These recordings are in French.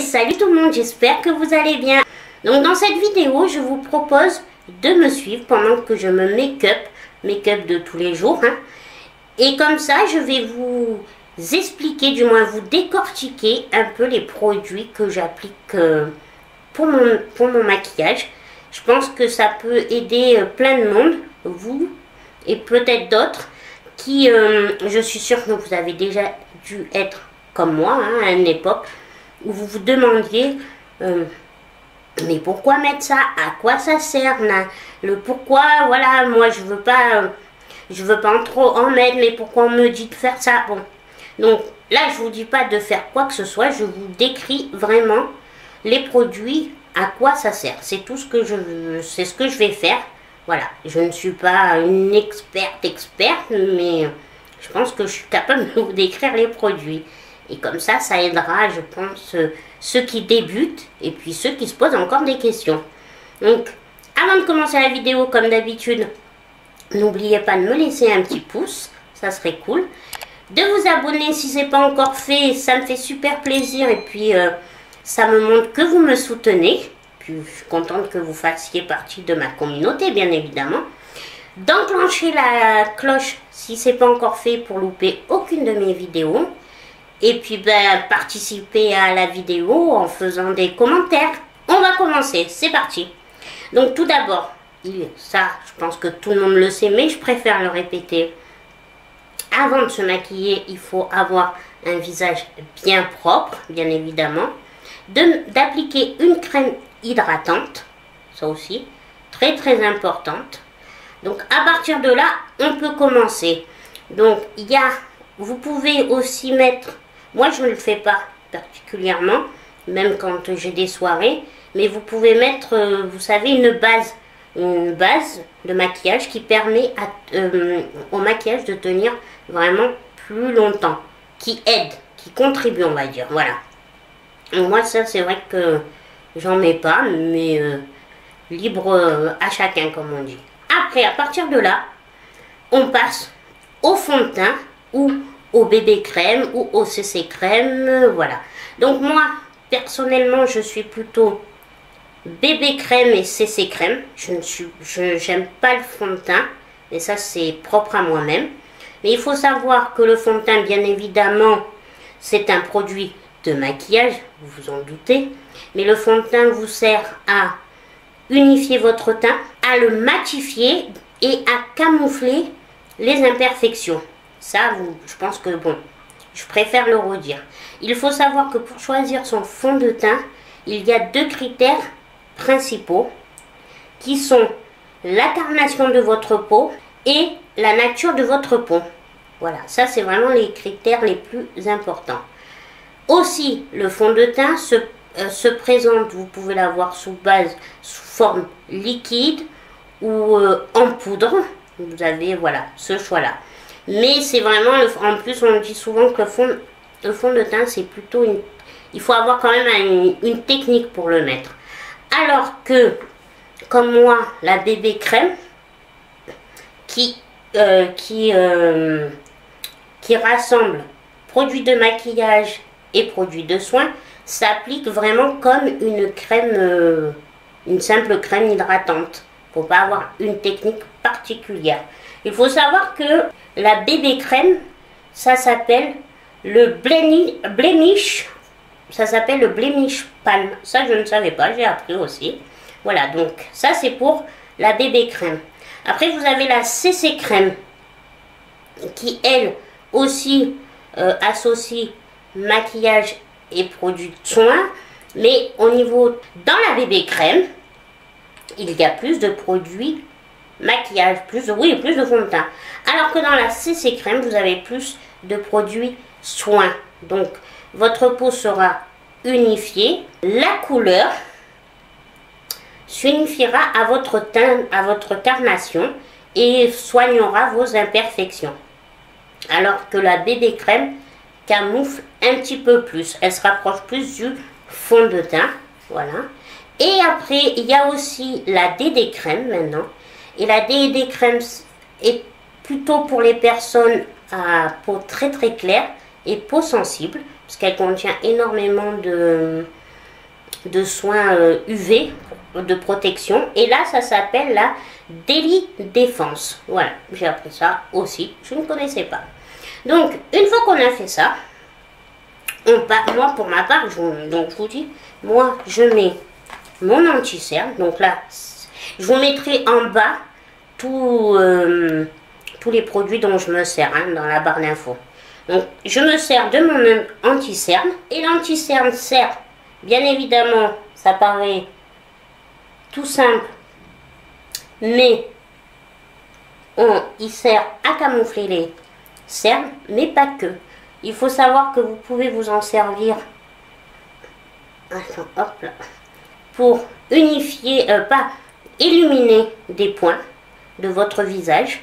salut tout le monde, j'espère que vous allez bien. Donc dans cette vidéo, je vous propose de me suivre pendant que je me make-up de tous les jours. Et comme ça, je vais vous expliquer, du moins vous décortiquer un peu les produits que j'applique pour mon maquillage. Je pense que ça peut aider plein de monde, vous et peut-être d'autres qui, je suis sûre que vous avez déjà dû être comme moi à une époque où vous vous demandiez mais pourquoi mettre ça, à quoi ça sert, le pourquoi, voilà, moi je veux pas en trop en mettre, mais pourquoi on me dit de faire ça. Bon, donc là je vous dis pas de faire quoi que ce soit, je vous décris vraiment les produits, à quoi ça sert. C'est tout ce que c'est ce que je vais faire. Voilà, je ne suis pas une experte, mais je pense que je suis capable de vous décrire les produits. Et comme ça aidera, je pense, ceux qui débutent et puis ceux qui se posent encore des questions. Donc, avant de commencer la vidéo, comme d'habitude, n'oubliez pas de me laisser un petit pouce, ça serait cool. De vous abonner si ce n'est pas encore fait, ça me fait super plaisir. Et puis, ça me montre que vous me soutenez. Puis, je suis contente que vous fassiez partie de ma communauté, bien évidemment. D'enclencher la cloche si ce n'est pas encore fait pour louper aucune de mes vidéos. Et puis, participer à la vidéo en faisant des commentaires. On va commencer, c'est parti. Donc, tout d'abord, ça, je pense que tout le monde le sait, mais je préfère le répéter. Avant de se maquiller, il faut avoir un visage bien propre, bien évidemment. D'appliquer une crème hydratante, ça aussi, très très importante. Donc, à partir de là, on peut commencer. Donc, vous pouvez aussi mettre... Moi, je ne le fais pas particulièrement, même quand j'ai des soirées. Mais vous pouvez mettre, vous savez, une base de maquillage qui permet au maquillage de tenir vraiment plus longtemps. Qui aide, qui contribue, on va dire. Voilà. Donc, moi, ça, c'est vrai que j'en mets pas, mais libre à chacun, comme on dit. Après, à partir de là, on passe au fond de teint ou au bébé crème ou au CC crème, voilà. Donc moi, personnellement, je suis plutôt bébé crème et CC crème. J'aime pas le fond de teint, et ça c'est propre à moi-même. Mais il faut savoir que le fond de teint, bien évidemment, c'est un produit de maquillage, vous vous en doutez. Mais le fond de teint vous sert à unifier votre teint, à le matifier et à camoufler les imperfections. Ça, je pense que, bon, je préfère le redire. Il faut savoir que pour choisir son fond de teint, il y a deux critères principaux qui sont la carnation de votre peau et la nature de votre peau. Voilà, ça c'est vraiment les critères les plus importants. Aussi, le fond de teint se présente, vous pouvez l'avoir sous forme liquide ou en poudre. Vous avez, voilà, ce choix-là. Mais c'est vraiment, en plus on dit souvent que le fond de teint c'est plutôt il faut avoir quand même une technique pour le mettre. Alors que, comme moi, la bébé crème qui rassemble produits de maquillage et produits de soins, s'applique vraiment comme une crème, une simple crème hydratante. Il ne faut pas avoir une technique particulière. Il faut savoir que la bébé crème, ça s'appelle le Blemish. Ça s'appelle le Blemish Balm. Ça, je ne savais pas, j'ai appris aussi. Voilà, donc ça, c'est pour la bébé crème. Après, vous avez la CC crème qui, elle, aussi associe maquillage et produits de soins. Mais au niveau, dans la bébé crème, il y a plus de produits maquillage, plus de fond de teint. Alors que dans la CC crème, vous avez plus de produits soins. Donc, votre peau sera unifiée. La couleur s'unifiera à votre teint, à votre carnation et soignera vos imperfections. Alors que la bébé crème camoufle un petit peu plus. Elle se rapproche plus du fond de teint. Voilà. Et après, il y a aussi la DD crème maintenant. Et la DD crème est plutôt pour les personnes à peau très très claire et peau sensible, parce qu'elle contient énormément de soins UV de protection. Et là, ça s'appelle la Daily Défense. Voilà, j'ai appris ça aussi. Je ne connaissais pas. Donc, une fois qu'on a fait ça, moi, pour ma part, donc je vous dis, moi, je mets mon anti-cerne. Donc là, je vous mettrai en bas tous les produits dont je me sers hein, dans la barre d'infos. Donc, je me sers de mon anti-cerne. Et l'anti-cerne sert, bien évidemment, ça paraît tout simple, mais il sert à camoufler les cernes, mais pas que. Il faut savoir que vous pouvez vous en servir hop là, pour unifier, pas illuminer des points de votre visage,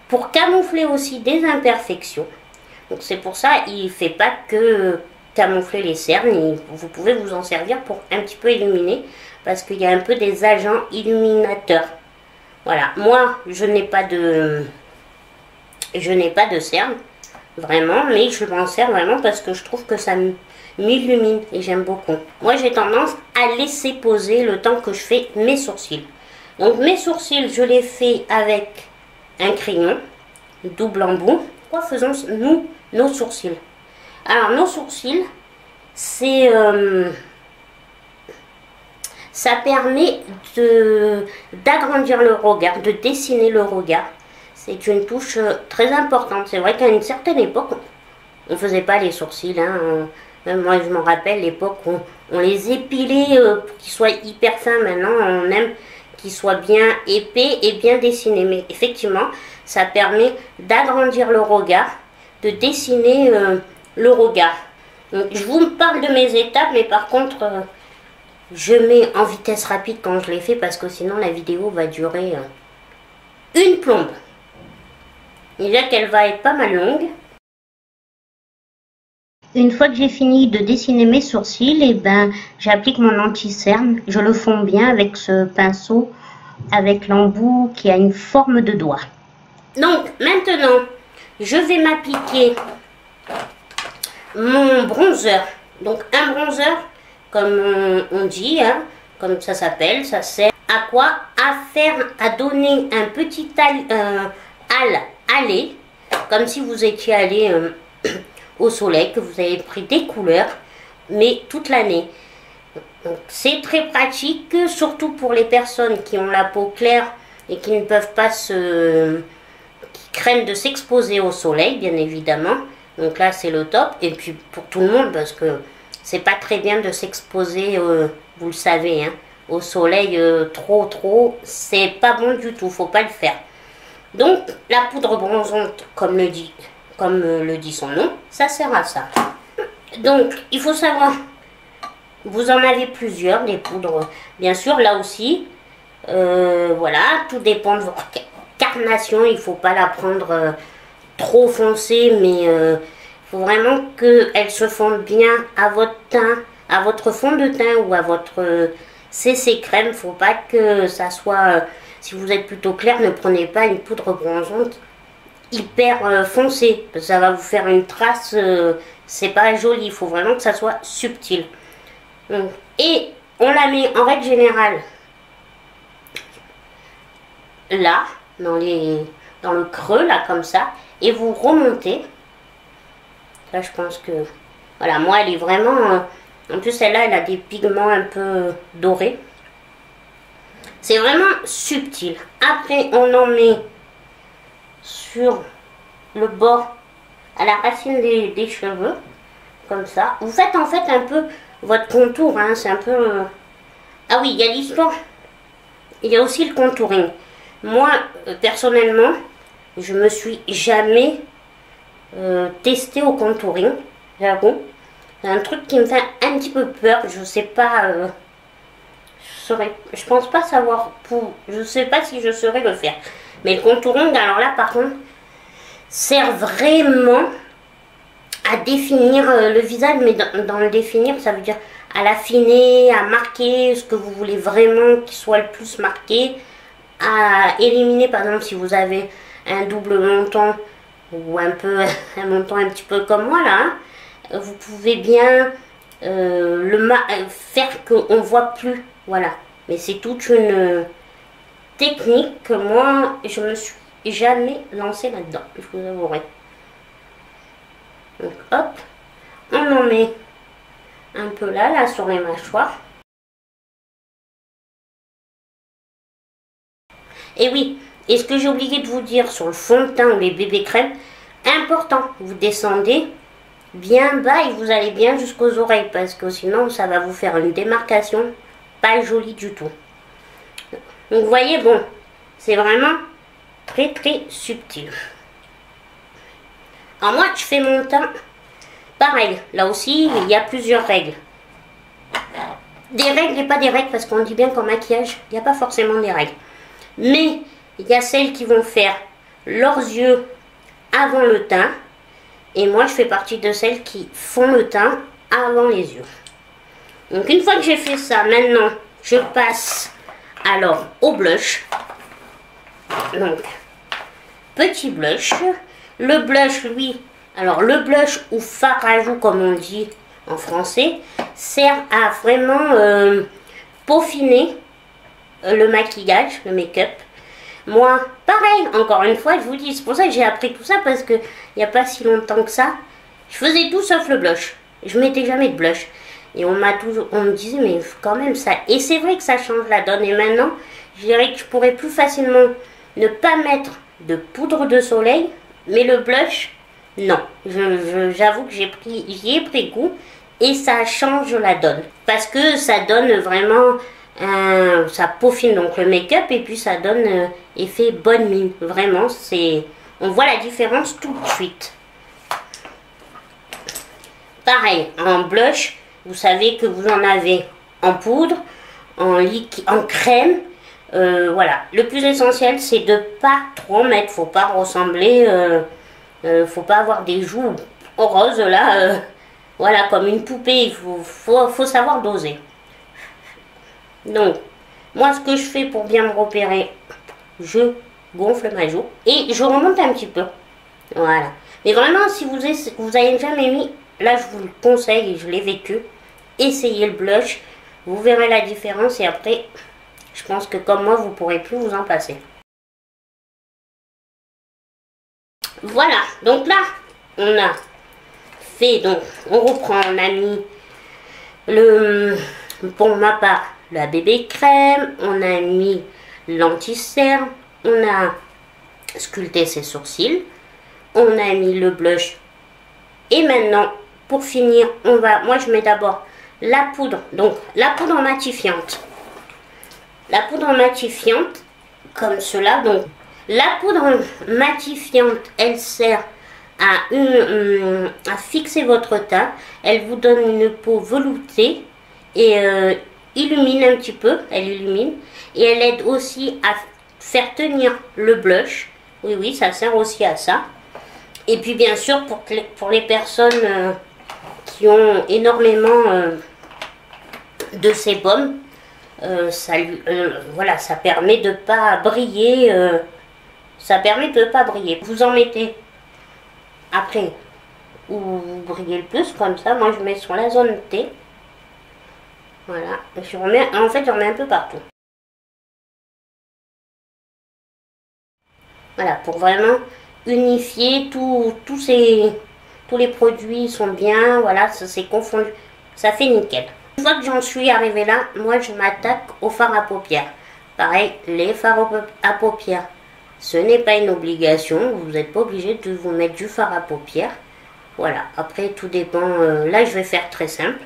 pour camoufler aussi des imperfections. Donc c'est pour ça, il ne fait pas que camoufler les cernes, vous pouvez vous en servir pour un petit peu illuminer, parce qu'il y a un peu des agents illuminateurs. Voilà, moi je n'ai pas de cerne, vraiment, mais je m'en sers vraiment parce que je trouve que ça m'illumine et j'aime beaucoup. Moi j'ai tendance à laisser poser le temps que je fais mes sourcils. Donc mes sourcils, je les fais avec un crayon double embout. Quoi faisons-nous nos sourcils? Alors nos sourcils, c'est ça permet d'agrandir le regard, de dessiner le regard. C'est une touche très importante. C'est vrai qu'à une certaine époque, on ne faisait pas les sourcils. Hein. Même moi, je me rappelle l'époque où on les épilait pour qu'ils soient hyper fins. Maintenant, on aime qu'ils soient bien épais et bien dessinés. Mais effectivement, ça permet d'agrandir le regard, de dessiner le regard. Donc, je vous parle de mes étapes, mais par contre, je mets en vitesse rapide quand je les fais parce que sinon la vidéo va durer une plombe. Déjà qu'elle va être pas mal longue. Une fois que j'ai fini de dessiner mes sourcils, et ben j'applique mon anti-cerne. Je le fonds bien avec ce pinceau, avec l'embout qui a une forme de doigt. Donc maintenant, je vais m'appliquer mon bronzer. Donc un bronzer, comme on dit, hein, comme ça s'appelle, ça sert à quoi? À donner un petit aller, comme si vous étiez allé au soleil, que vous avez pris des couleurs, mais toute l'année. C'est très pratique, surtout pour les personnes qui ont la peau claire et qui ne peuvent pas qui craignent de s'exposer au soleil, bien évidemment. Donc là, c'est le top. Et puis pour tout le monde, parce que c'est pas très bien de s'exposer, vous le savez, hein, au soleil trop, c'est pas bon du tout, faut pas le faire. Donc la poudre bronzante, comme le dit son nom, ça sert à ça. Donc il faut savoir, vous en avez plusieurs, des poudres, bien sûr, là aussi. Voilà, tout dépend de votre carnation, il faut pas la prendre trop foncée, mais faut vraiment qu'elle se fonde bien à votre teint, à votre fond de teint ou à votre CC crème. Faut pas que ça soit, si vous êtes plutôt clair, ne prenez pas une poudre bronzante hyper foncée, parce que ça va vous faire une trace, c'est pas joli. Il faut vraiment que ça soit subtil. Et on la met en règle générale là, dans le creux, là, comme ça, et vous remontez. Là, je pense que, voilà, moi, elle est vraiment, en plus, celle-là, elle a des pigments un peu dorés. C'est vraiment subtil. Après, on en met sur le bord, à la racine des cheveux, comme ça. Vous faites, en fait, un peu votre contour, hein, c'est un peu... Ah oui, il y a l'histoire. Il y a aussi le contouring. Moi, personnellement, je me suis jamais testée au contouring, j'avoue. C'est un truc qui me fait un petit peu peur. Je sais pas, je pense pas savoir je sais pas si je saurais le faire. Mais le contouring, alors là, par contre, sert vraiment à définir le visage, mais dans le définir, ça veut dire à l'affiner, à marquer ce que vous voulez vraiment qu'il soit le plus marqué, à éliminer, par exemple, si vous avez un double menton ou un menton un petit peu comme moi là, hein, vous pouvez bien faire qu'on voit plus. Voilà. Mais c'est toute une technique que moi, je me suis jamais lancée là-dedans, je vous avouerai. Donc hop, on en met un peu là sur les mâchoires. Et oui, et ce que j'ai oublié de vous dire sur le fond de teint ou les bébés crèmes, important, vous descendez bien bas et vous allez bien jusqu'aux oreilles parce que sinon ça va vous faire une démarcation pas jolie du tout. Donc vous voyez, bon, c'est vraiment très subtil. Alors moi je fais mon teint pareil, là aussi il y a plusieurs règles. Des règles et pas des règles parce qu'on dit bien qu'en maquillage il n'y a pas forcément des règles. Mais il y a celles qui vont faire leurs yeux avant le teint. Et moi, je fais partie de celles qui font le teint avant les yeux. Donc, une fois que j'ai fait ça, maintenant, je passe alors au blush. Donc, petit blush. Le blush, lui, alors le blush ou fard à joues, comme on dit en français, sert à vraiment peaufiner le maquillage, le make-up. Moi, pareil, encore une fois, je vous dis, c'est pour ça que j'ai appris tout ça, parce que il n'y a pas si longtemps que ça, je faisais tout sauf le blush. Je mettais jamais de blush. Et on me disait, mais quand même ça. Et c'est vrai que ça change la donne. Et maintenant, je dirais que je pourrais plus facilement ne pas mettre de poudre de soleil, mais le blush, non. J'avoue que j'y ai pris goût et ça change la donne. Parce que ça donne vraiment... ça peaufine donc le make-up et puis ça donne effet bonne mine. Vraiment, on voit la différence tout de suite. Pareil, en blush, vous savez que vous en avez en poudre, en liquide, en crème. Voilà, le plus essentiel c'est de pas trop mettre, faut pas ressembler, faut pas avoir des joues roses là, voilà, comme une poupée. Il faut savoir doser. Donc, moi, ce que je fais pour bien me repérer, je gonfle ma joue et je remonte un petit peu. Voilà. Mais vraiment, si vous n'avez jamais mis, là, je vous le conseille et je l'ai vécu, essayez le blush. Vous verrez la différence et après, je pense que comme moi, vous ne pourrez plus vous en passer. Voilà. Donc là, on a fait, donc, on reprend, on a mis pour ma part, la bébé crème, on a mis l'anti-cerne, on a sculpté ses sourcils, on a mis le blush et maintenant pour finir moi je mets d'abord la poudre, donc la poudre matifiante, comme cela. Donc la poudre matifiante, elle sert à fixer votre teint, elle vous donne une peau veloutée et illumine un petit peu, elle illumine et elle aide aussi à faire tenir le blush. Oui, ça sert aussi à ça. Et puis bien sûr pour les personnes qui ont énormément de sébum, voilà, ça permet de pas briller, Vous en mettez après où vous brillez le plus, comme ça. Moi je mets sur la zone T. Voilà, je remets un peu partout. Voilà, pour vraiment unifier tous les produits sont bien, voilà, ça s'est confondu, ça fait nickel. Une fois que j'en suis arrivée là, moi je m'attaque au fard à paupières. Pareil, les fards à paupières, ce n'est pas une obligation, vous n'êtes pas obligé de vous mettre du fard à paupières. Voilà, après tout dépend, là je vais faire très simple.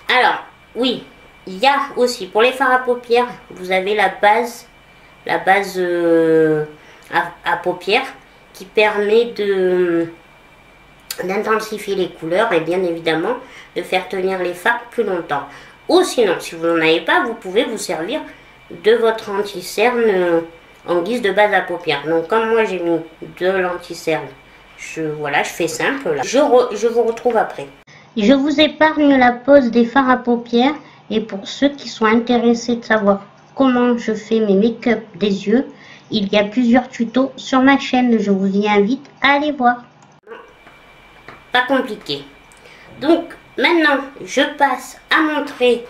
Alors, oui. Il y a aussi, pour les fards à paupières, vous avez la base à paupières qui permet d'intensifier les couleurs et bien évidemment de faire tenir les fards plus longtemps. Ou sinon, si vous n'en avez pas, vous pouvez vous servir de votre anti-cerne en guise de base à paupières. Donc comme moi j'ai mis de l'anti-cerne, voilà, je fais simple là. Je vous retrouve après. Je vous épargne la pose des fards à paupières. Et pour ceux qui sont intéressés de savoir comment je fais mes make-up des yeux, il y a plusieurs tutos sur ma chaîne. Je vous y invite à aller voir. Pas compliqué. Donc, maintenant, je passe à mon trait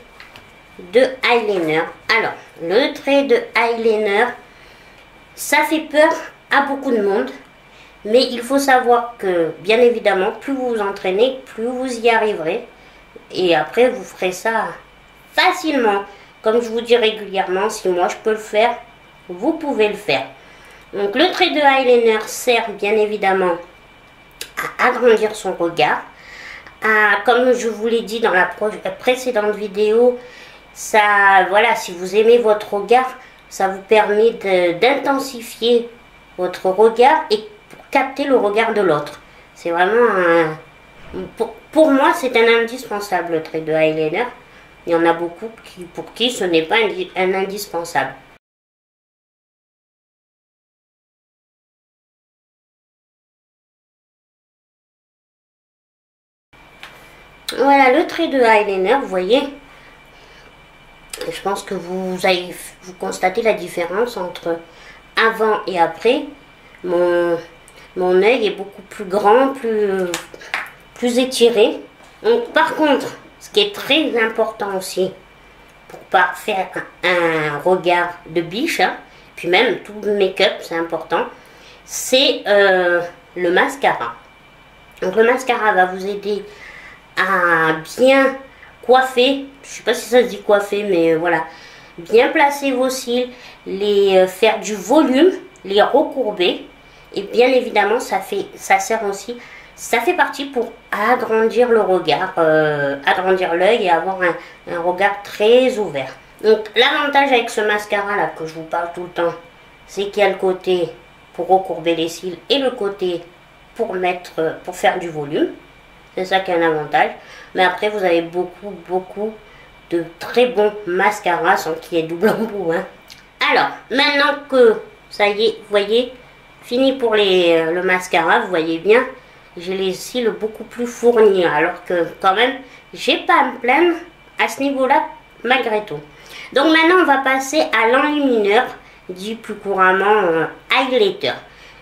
de eyeliner. Alors, le trait de eyeliner, ça fait peur à beaucoup de monde. Mais il faut savoir que, bien évidemment, plus vous vous entraînez, plus vous y arriverez. Et après, vous ferez ça facilement. Comme je vous dis régulièrement, si moi je peux le faire, vous pouvez le faire. Donc, le trait de eyeliner sert bien évidemment à agrandir son regard. Comme je vous l'ai dit dans la précédente vidéo, ça, voilà, si vous aimez votre regard, ça vous permet d'intensifier votre regard et capter le regard de l'autre. C'est vraiment pour moi, c'est un indispensable, le trait de eyeliner. Il y en a beaucoup pour qui ce n'est pas un indispensable. Voilà le trait de eyeliner, vous voyez. Je pense que vous constatez la différence entre avant et après. Mon œil est beaucoup plus grand, plus étiré. Donc, par contre, ce qui est très important aussi, pour pas faire un regard de biche, hein, puis même tout le make-up, c'est important, c'est le mascara. Donc le mascara va vous aider à bien coiffer, je sais pas si ça se dit coiffer, mais voilà, bien placer vos cils, faire du volume, les recourber, et bien évidemment ça sert aussi, ça fait partie pour agrandir le regard, agrandir l'œil et avoir un regard très ouvert. Donc l'avantage avec ce mascara là que je vous parle tout le temps, c'est qu'il y a le côté pour recourber les cils et le côté pour faire du volume. C'est ça qui est un avantage. Mais après, vous avez beaucoup de très bons mascaras sans qu'il y ait double embout. Hein. Alors, maintenant que ça y est, vous voyez, fini pour le mascara, vous voyez bien, j'ai les cils beaucoup plus fournis. Alors que quand même, j'ai pas à me plaindre à ce niveau-là, malgré tout. Donc maintenant, on va passer à l'enlumineur, dit plus couramment highlighter.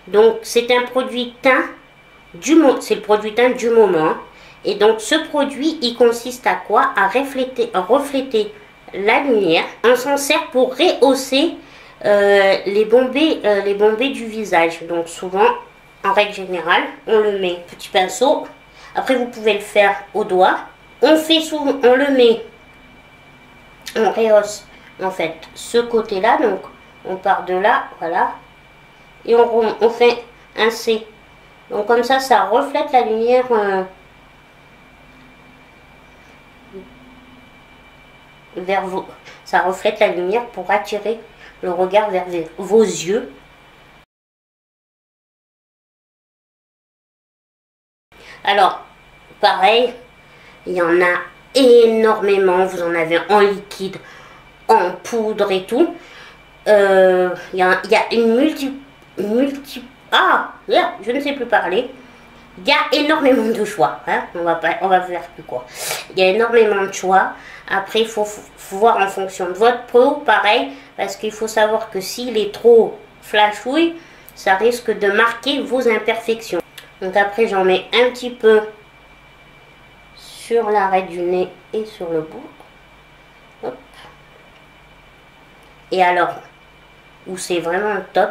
Donc, c'est un produit teint. C'est le produit teint du moment. Et donc ce produit, il consiste à quoi? À refléter la lumière. On s'en sert pour rehausser les bombées du visage. Donc souvent, en règle générale, on le met petit pinceau. Après, vous pouvez le faire au doigt. On le met, on rehausse en fait ce côté-là. Donc on part de là, voilà. Et on fait un C. Donc comme ça reflète la lumière vers vous. Ça reflète la lumière pour attirer le regard vers vos yeux. Alors, pareil, il y en a énormément. Vous en avez en liquide, en poudre et tout. Il y a une je ne sais plus parler. Il y a énormément de choix. Hein. On va faire plus quoi. Il y a énormément de choix. Après, il faut voir en fonction de votre peau, pareil. Parce qu'il faut savoir que s'il est trop flashouille, ça risque de marquer vos imperfections. Donc après, j'en mets un petit peu sur l'arrêt du nez et sur le bout. Hop. Et alors, où c'est vraiment le top,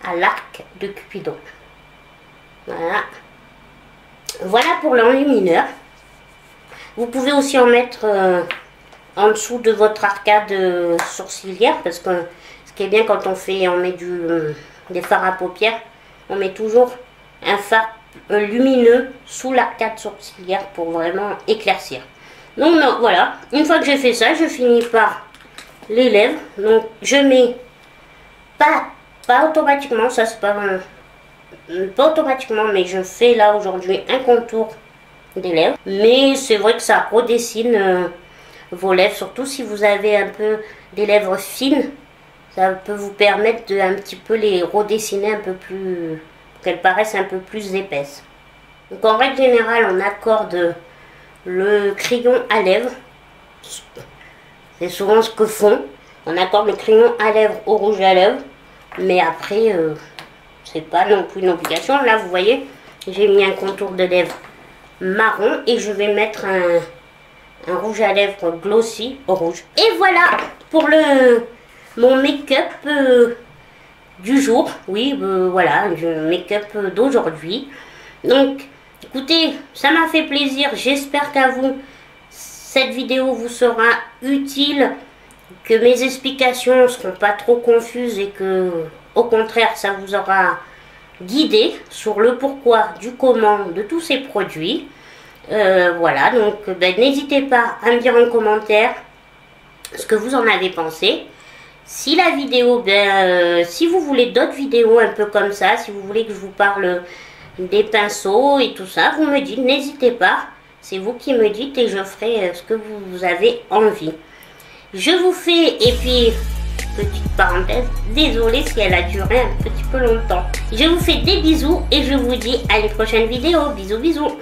à l'arc de Cupidon. Voilà. Voilà pour l'enlumineur. Vous pouvez aussi en mettre en dessous de votre arcade sourcilière, parce que ce qui est bien quand on met des fards à paupières, on met toujours un fard lumineux sous l'arcade sourcilière pour vraiment éclaircir. Donc non, voilà, une fois que j'ai fait ça, je finis par les lèvres. Donc je mets pas automatiquement, ça c'est pas automatiquement, mais je fais là aujourd'hui un contour des lèvres. Mais c'est vrai que ça redessine vos lèvres, surtout si vous avez un peu des lèvres fines, ça peut vous permettre de un petit peu les redessiner un peu plus, qu'elles paraissent un peu plus épaisses. Donc en règle générale, on accorde le crayon à lèvres. C'est souvent ce que font. On accorde le crayon à lèvres au rouge à lèvres. Mais après, c'est pas non plus une obligation. Là, vous voyez, j'ai mis un contour de lèvres marron et je vais mettre un rouge à lèvres glossy au rouge. Et voilà pour mon make-up du jour. Oui, voilà, le make-up d'aujourd'hui. Donc, écoutez, ça m'a fait plaisir. J'espère qu'à vous, cette vidéo vous sera utile, que mes explications ne seront pas trop confuses et que, au contraire, ça vous aura guidé sur le pourquoi, du comment de tous ces produits. Voilà, donc n'hésitez pas à me dire en commentaire ce que vous en avez pensé. Si la vidéo, si vous voulez d'autres vidéos un peu comme ça, si vous voulez que je vous parle des pinceaux et tout ça, vous me dites, n'hésitez pas. C'est vous qui me dites et je ferai ce que vous avez envie. Je vous fais, et puis, petite parenthèse, désolée si elle a duré un petit peu longtemps. Je vous fais des bisous et je vous dis à une prochaine vidéo. Bisous, bisous.